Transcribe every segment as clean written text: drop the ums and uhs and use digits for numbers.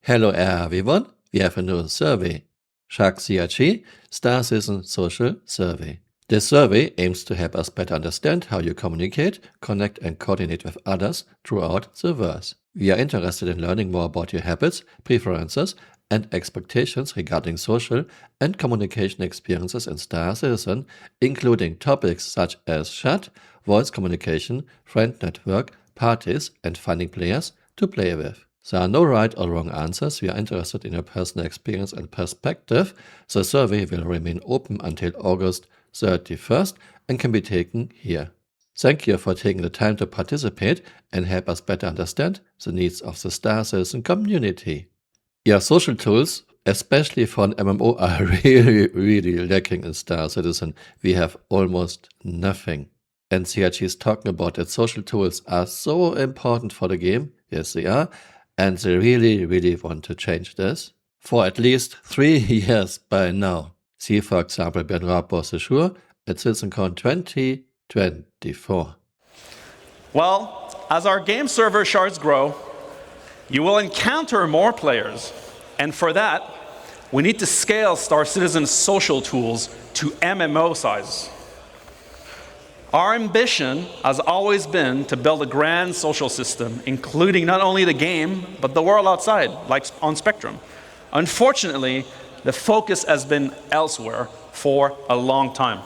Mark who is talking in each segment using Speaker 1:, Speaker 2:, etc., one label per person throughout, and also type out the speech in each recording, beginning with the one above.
Speaker 1: Hello everyone, we have a new survey. Shark CRG Star Citizen Social Survey. This survey aims to help us better understand how you communicate, connect and coordinate with others throughout the verse. We are interested in learning more about your habits, preferences and expectations regarding social and communication experiences in Star Citizen, including topics such as chat, voice communication, friend network, parties and finding players to play with. There are no right or wrong answers. We are interested in your personal experience and perspective. The survey will remain open until August 31st and can be taken here. Thank you for taking the time to participate and help us better understand the needs of the Star Citizen community. Your social tools, especially for an MMO, are really lacking in Star Citizen. We have almost nothing. And CRG is talking about that social tools are so important for the game. Yes, they are. And they really want to change this for at least 3 years by now. See, for example, Benoit Bossechur at CitizenCon 2024.
Speaker 2: Well, as our game server shards grow, you will encounter more players. And for that, we need to scale Star Citizen's social tools to MMO size. Our ambition has always been to build a grand social system, including not only the game, but the world outside, like on Spectrum. Unfortunately, the focus has been elsewhere for a long time.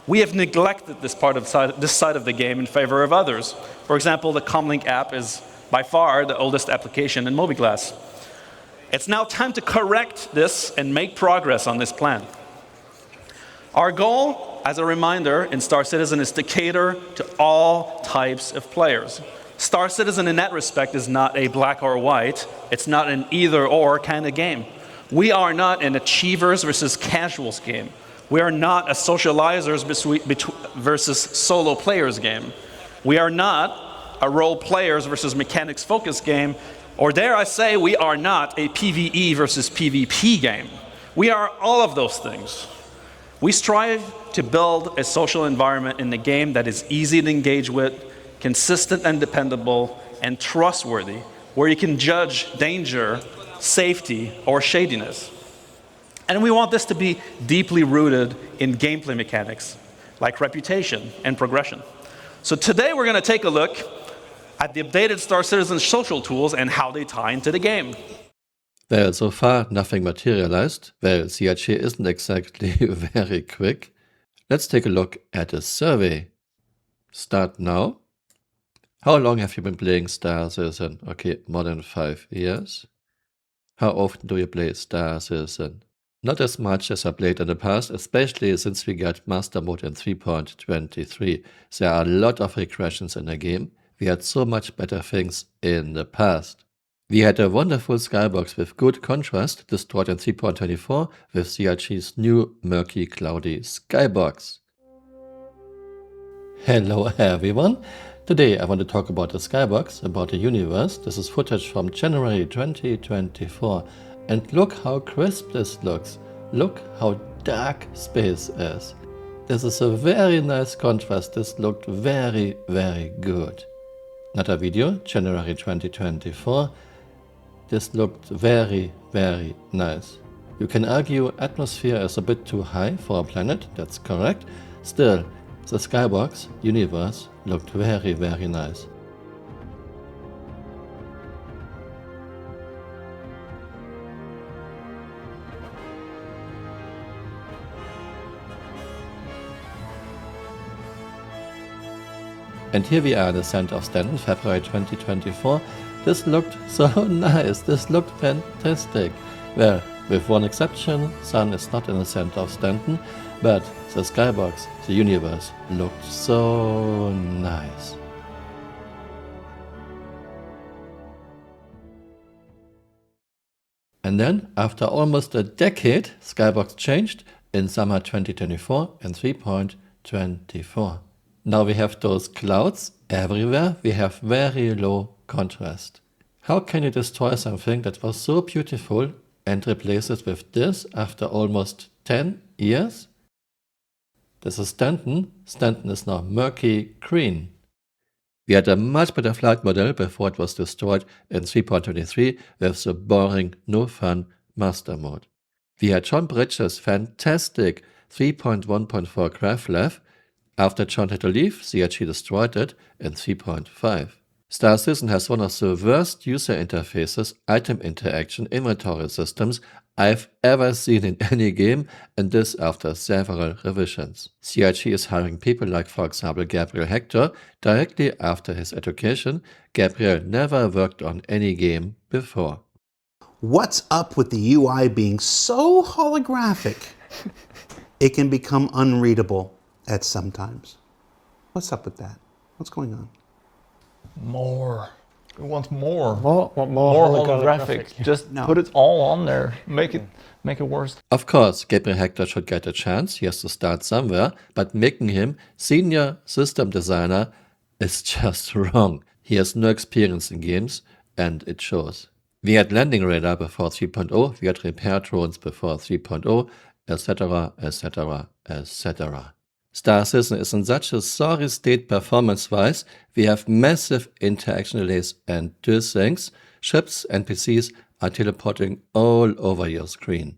Speaker 2: We have neglected this side of the game in favor of others. For example, the Comlink app is by far the oldest application in mobiGlas. It's now time to correct this and make progress on this plan. Our goal, as a reminder, in Star Citizen is to cater to all types of players. Star Citizen in that respect is not a black or white. It's not an either-or kind of game. We are not an achievers versus casuals game. We are not a socializers versus solo players game. We are not a role players versus mechanics focused game. Or dare I say, we are not a PvE versus PvP game. We are all of those things. We strive to build a social environment in the game that is easy to engage with, consistent and dependable, and trustworthy, where you can judge danger, safety, or shadiness. And we want this to be deeply rooted in gameplay mechanics, like reputation and progression. So today we're going to take a look at the updated Star Citizen social tools and how they tie into the game.
Speaker 1: Well, so far nothing materialized. Well, CRG isn't exactly very quick. Let's take a look at a survey. Start now. How long have you been playing Star Citizen? Okay, more than 5 years. How often do you play Star Citizen? Not as much as I played in the past, especially since we got Master Mode in 3.23. There are a lot of regressions in the game. We had so much better things in the past. We had a wonderful skybox with good contrast destroyed in 3.24 with CRG's new murky cloudy skybox. Hello everyone! Today I want to talk about the skybox, about the universe. This is footage from January 2024. And look how crisp this looks. Look how dark space is. This is a very nice contrast. This looked very good. Another video, January 2024. This looked very nice. You can argue atmosphere is a bit too high for a planet, that's correct. Still, the skybox universe looked very nice. And here we are in the center of Stanton, February 2024. This looked so nice, this looked fantastic. Well, with one exception, Sun is not in the center of Stanton, but the skybox, the universe, looked so nice. And then, after almost a decade, skybox changed in summer 2024 and 3.24. Now we have those clouds everywhere. We have very low contrast. How can you destroy something that was so beautiful and replace it with this after almost 10 years? This is Stanton. Stanton is now murky green. We had a much better flight model before it was destroyed in 3.23 with the boring, no fun master mode. We had John Bridges' fantastic 3.1.4 graph left. After John had to leave, CRG destroyed it in 3.5. Star Citizen has one of the worst user interfaces, item interaction, inventory systems I've ever seen in any game, and this after several revisions. CRG is hiring people like, for example, Gabriel Hector directly after his education. Gabriel never worked on any game before.
Speaker 3: What's up with the UI being so holographic it can become unreadable at some times? What's up with that? What's going on?
Speaker 4: More. We want more.
Speaker 5: More
Speaker 4: holographic. Just
Speaker 3: No.
Speaker 4: put it all on there. Make it worse.
Speaker 1: Of course, Gabriel Hector should get a chance. He has to start somewhere, but making him senior system designer is just wrong. He has no experience in games, and it shows. We had landing radar before 3.0, we had repair drones before 3.0, etc., etc., etc. Star Citizen is in such a sorry state performance-wise. We have massive interaction delays and things. Ships, NPCs are teleporting all over your screen.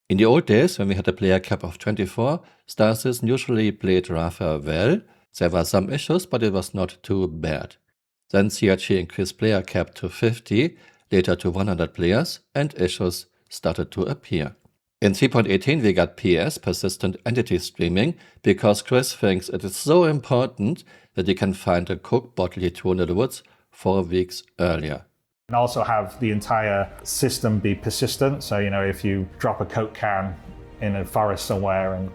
Speaker 1: In the old days, when we had a player cap of 24, Star Citizen usually played rather well. There were some issues, but it was not too bad. Then CRG increased player cap to 50, later to 100 players, and issues started to appear. In 3.18 we got PS, persistent entity streaming, because Chris thinks it is so important that he can find a Coke bottle he threw in the woods 4 weeks earlier.
Speaker 5: And also have the entire system be persistent. So, if you drop a Coke can in a forest somewhere and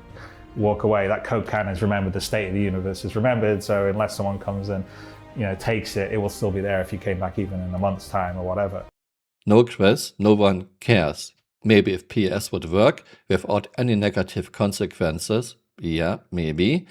Speaker 5: walk away, that Coke can is remembered, the state of the universe is remembered. So unless someone comes and, takes it, it will still be there if you came back even in a month's time or whatever.
Speaker 1: No quiz, no one cares. Maybe if PS would work without any negative consequences, yeah, maybe.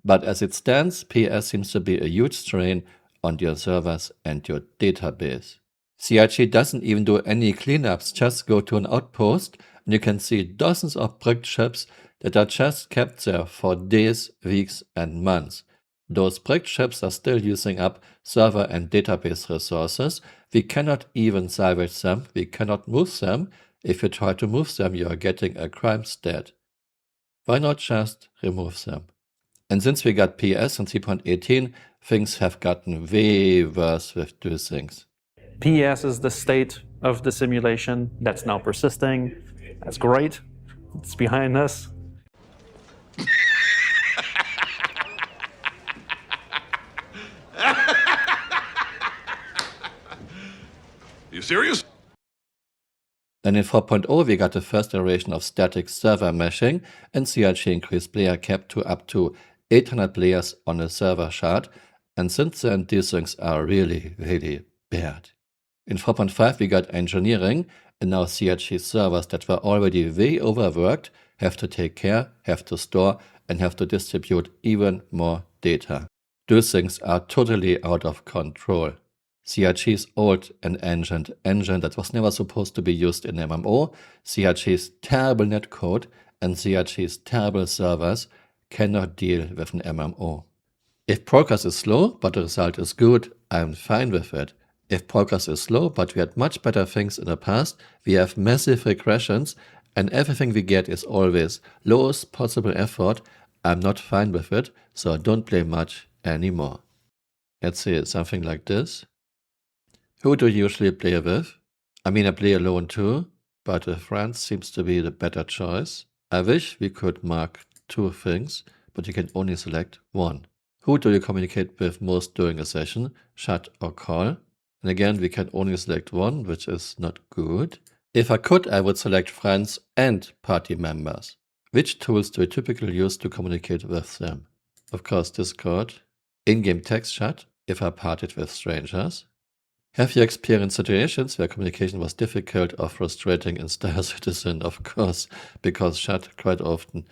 Speaker 1: But as it stands, PS seems to be a huge strain on your servers and your database. CRG doesn't even do any cleanups, just go to an outpost and you can see dozens of bricked ships that are just kept there for days, weeks and months. Those bricked ships are still using up server and database resources. We cannot even salvage them, we cannot move them. If you try to move them, you are getting a crime stat. Why not just remove them? And since we got PS in 3.18, things have gotten way worse with those things.
Speaker 6: PS is the state of the simulation that's now persisting. That's great. It's behind us.
Speaker 7: You serious?
Speaker 1: Then in 4.0 we got the first iteration of static server meshing, and CRG increased player cap to up to 800 players on a server shard, and since then these things are really, really bad. In 4.5 we got engineering, and now CRG servers that were already way overworked have to take care, have to store, and have to distribute even more data. Those things are totally out of control. CRG's old and ancient engine that was never supposed to be used in MMO, CRG's terrible netcode, and CRG's terrible servers cannot deal with an MMO. If progress is slow but the result is good, I'm fine with it. If progress is slow but we had much better things in the past, we have massive regressions, and everything we get is always lowest possible effort, I'm not fine with it, so I don't play much anymore. Let's say something like this. Who do you usually play with? I mean, I play alone too, but with friends seems to be the better choice. I wish we could mark 2 things, but you can only select 1. Who do you communicate with most during a session, chat or call? And again, we can only select 1, which is not good. If I could, I would select friends and party members. Which tools do you typically use to communicate with them? Of course, Discord. In-game text chat, if I partied with strangers. Have you experienced situations where communication was difficult or frustrating in Star Citizen? Of course, because chat quite often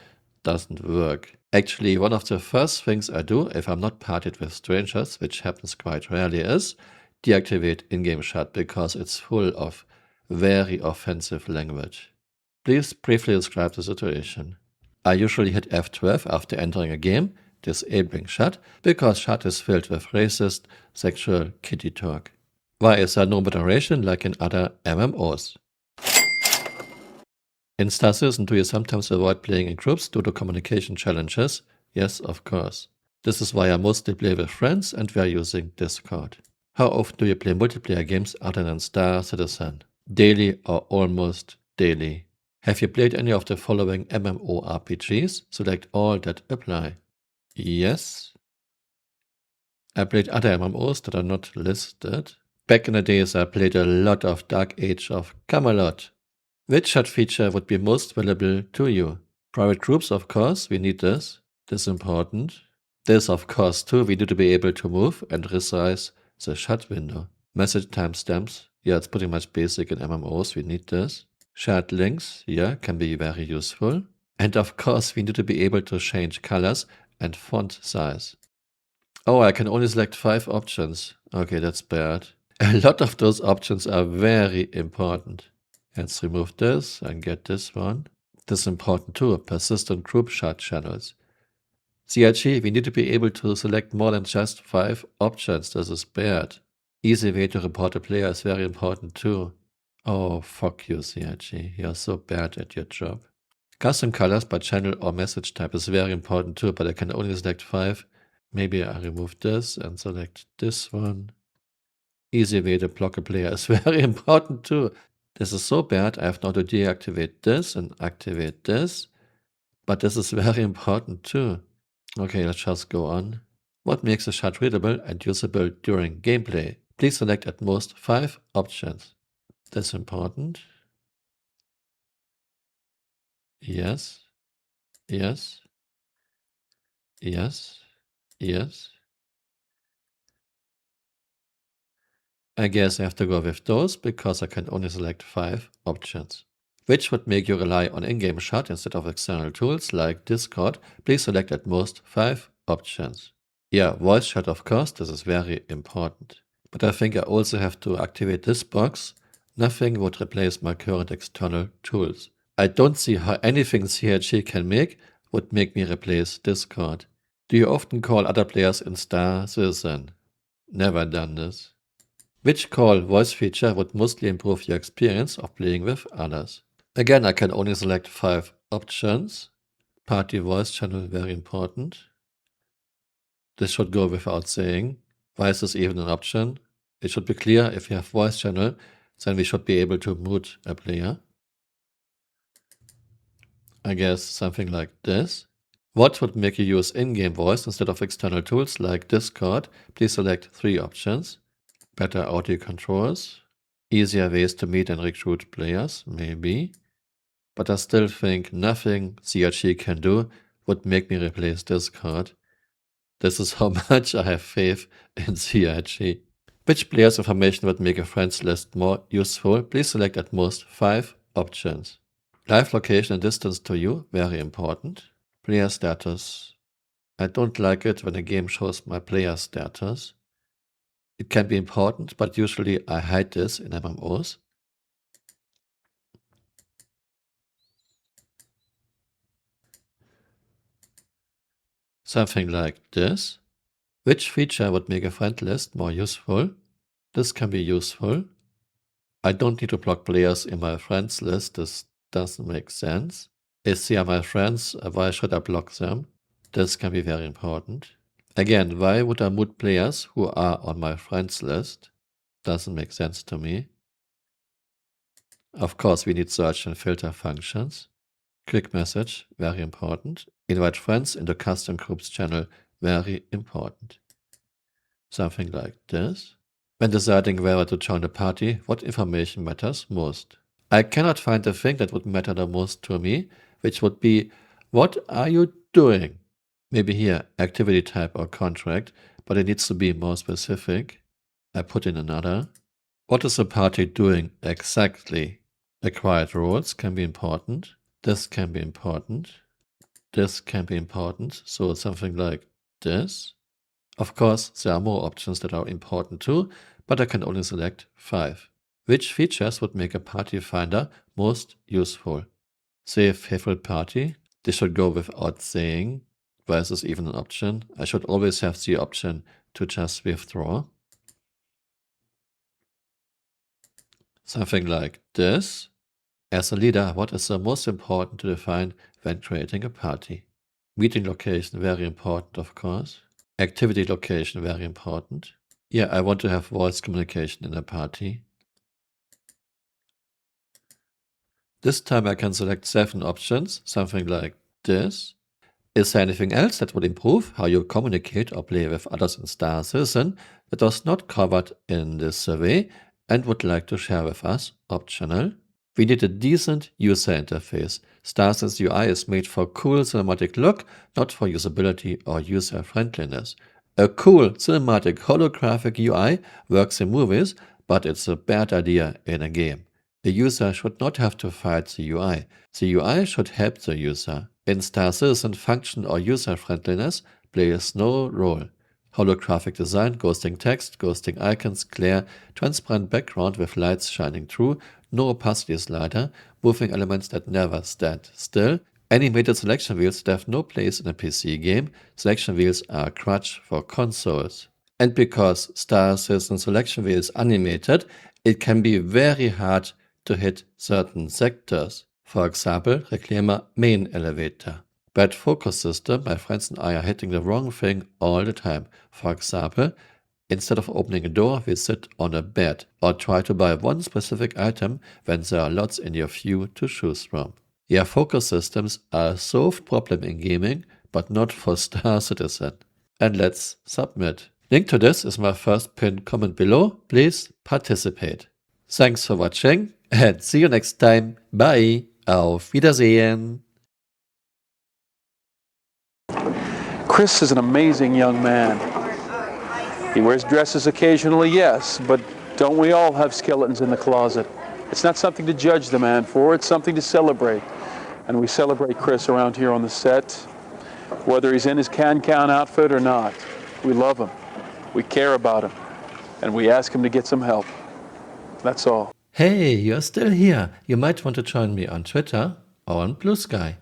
Speaker 1: doesn't work. Actually, one of the first things I do if I'm not partied with strangers, which happens quite rarely, is deactivate in-game chat because it's full of very offensive language. Please briefly describe the situation. I usually hit F12 after entering a game, disabling chat, because chat is filled with racist, sexual kitty talk. Why is there no moderation like in other MMOs? In Star Citizen, do you sometimes avoid playing in groups due to communication challenges? Yes, of course. This is why I mostly play with friends and we are using Discord. How often do you play multiplayer games other than Star Citizen? Daily or almost daily. Have you played any of the following MMORPGs? Select all that apply. Yes. I played other MMOs that are not listed. Back in the days I played a lot of Dark Age of Camelot. Which chat feature would be most valuable to you? Private groups, of course, we need this. This is important. This, of course, too, we need to be able to move and resize the chat window. Message timestamps, yeah, it's pretty much basic in MMOs, we need this. Shared links, yeah, can be very useful. And of course, we need to be able to change colors and font size. Oh, I can only select 5 options. Okay, that's bad. A lot of those options are very important. Let's remove this and get this one. This is important too, persistent group chat channels. CRG, we need to be able to select more than just 5 options. This is bad. Easy way to report a player is very important too. Oh, fuck you, CRG. You're so bad at your job. Custom colors by channel or message type is very important too, but I can only select 5. Maybe I remove this and select this one. Easy way to block a player is very important too. This is so bad, I have now to deactivate this and activate this. But this is very important too. Okay, let's just go on. What makes a chat readable and usable during gameplay? Please select at most 5 options. That's important. Yes. Yes. Yes. Yes. I guess I have to go with those because I can only select 5 options. Which would make you rely on in-game chat instead of external tools like Discord? Please select at most 5 options. Yeah, voice chat of course, this is very important. But I think I also have to activate this box. Nothing would replace my current external tools. I don't see how anything CRG can make would make me replace Discord. Do you often call other players in Star Citizen? Never done this. Which call voice feature would mostly improve your experience of playing with others? Again, I can only select 5 options. Party voice channel, very important. This should go without saying. Why is this even an option? It should be clear if you have voice channel, then we should be able to mute a player. I guess something like this. What would make you use in-game voice instead of external tools like Discord? Please select 3 options. Better audio controls. Easier ways to meet and recruit players, maybe. But I still think nothing CRG can do would make me replace Discord. This is how much I have faith in CRG. Which players' information would make a friends list more useful? Please select at most 5 options. Live location and distance to you, very important. Player status. I don't like it when a game shows my player status. It can be important, but usually I hide this in MMOs. Something like this. Which feature would make a friend list more useful? This can be useful. I don't need to block players in my friends list. This doesn't make sense. If they are my friends, why should I block them? This can be very important. Again, why would I mute players who are on my friends list? Doesn't make sense to me. Of course, we need search and filter functions. Quick message, very important. Invite friends into custom groups channel, very important. Something like this. When deciding whether to join a party, what information matters most? I cannot find the thing that would matter the most to me, which would be, what are you doing? Maybe here, activity type or contract, but it needs to be more specific. I put in another. What is the party doing exactly? Acquired roles can be important. This can be important. This can be important. So something like this. Of course, there are more options that are important too, but I can only select 5. Which features would make a party finder most useful? Save favorite party. This should go without saying. Why is this even an option? I should always have the option to just withdraw. Something like this. As a leader, what is the most important to define when creating a party? Meeting location, very important, of course. Activity location, very important. Yeah, I want to have voice communication in a party. This time I can select 7 options, something like this. Is there anything else that would improve how you communicate or play with others in Star Citizen that was not covered in this survey and would like to share with us? Optional. We need a decent user interface. Star Citizen UI is made for cool cinematic look, not for usability or user friendliness. A cool cinematic holographic UI works in movies, but it's a bad idea in a game. The user should not have to fight the UI. The UI should help the user. In Star Citizen, function or user friendliness plays no role. Holographic design, ghosting text, ghosting icons, glare, transparent background with lights shining through, no opacity slider, moving elements that never stand still, animated selection wheels that have no place in a PC game. Selection wheels are a crutch for consoles. And because Star Citizen selection wheel is animated, it can be very hard to hit certain sectors. For example, Reclaimer main elevator. Bad focus system, my friends and I are hitting the wrong thing all the time. For example, instead of opening a door, we sit on a bed or try to buy one specific item when there are lots in your view to choose from. Yeah, focus systems are a solved problem in gaming, but not for Star Citizen. And let's submit. Link to this is my first pinned comment below. Please participate. Thanks for watching and see you next time. Bye. Auf Wiedersehen.
Speaker 8: Chris is an amazing young man. He wears dresses occasionally, yes, but don't we all have skeletons in the closet? It's not something to judge the man for, it's something to celebrate. And we celebrate Chris around here on the set, whether he's in his can-can outfit or not. We love him, we care about him, and we ask him to get some help. That's all.
Speaker 1: Hey, you're still here. You might want to join me on Twitter or on Blue Sky.